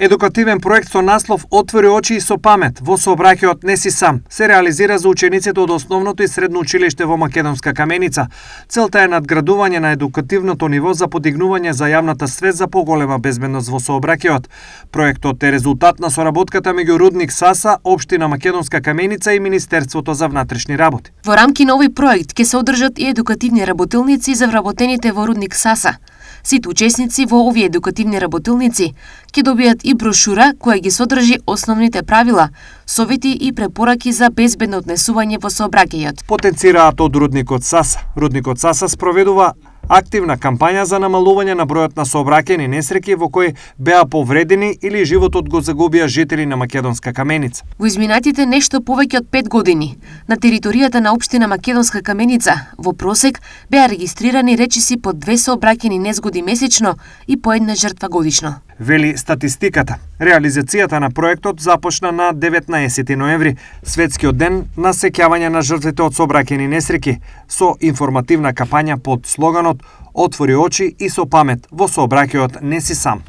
Едукативен проект со наслов "Отвори очи и со памет" во сообраќајот "Не си сам" се реализира за учениците од основното и средно училиште во Македонска Каменица. Целта е надградување на едукативното ниво за подигнување за јавната свест за поголема безбедност во сообраќајот. Проектот е резултат на соработката меѓу Рудник Саса, Општина Македонска Каменица и Министерството за внатрешни работи. Во рамки на овој проект ќе се одржат и едукативни работилници за вработените во Рудник Саса. Сите учесници во овие едукативни работилници ќе добијат и брошура која ги содржи основните правила, совети и препораки за безбедно однесување во сообраќајот. Потенцираат од Рудникот Саса. Рудникот Саса спроведува активна кампања за намалување на бројот на сообраќајни несреќи во кои беа повредени или животот го загубија жители на Македонска Каменица. Во изминатите нешто повеќе од 5 години, на територијата на Општина Македонска Каменица, во просек беа регистрирани речиси по 2 сообраќајни незгоди месечно и по 1 жртва годишно. Вели статистиката. Реализацијата на проектот започна на 19 ноември, светскиот ден на сеќавање на жртвите од сообраќајни несреќи, со информативна кампања под слоганот "Отвори очи и со памет" во сообраќајот "Не си сам".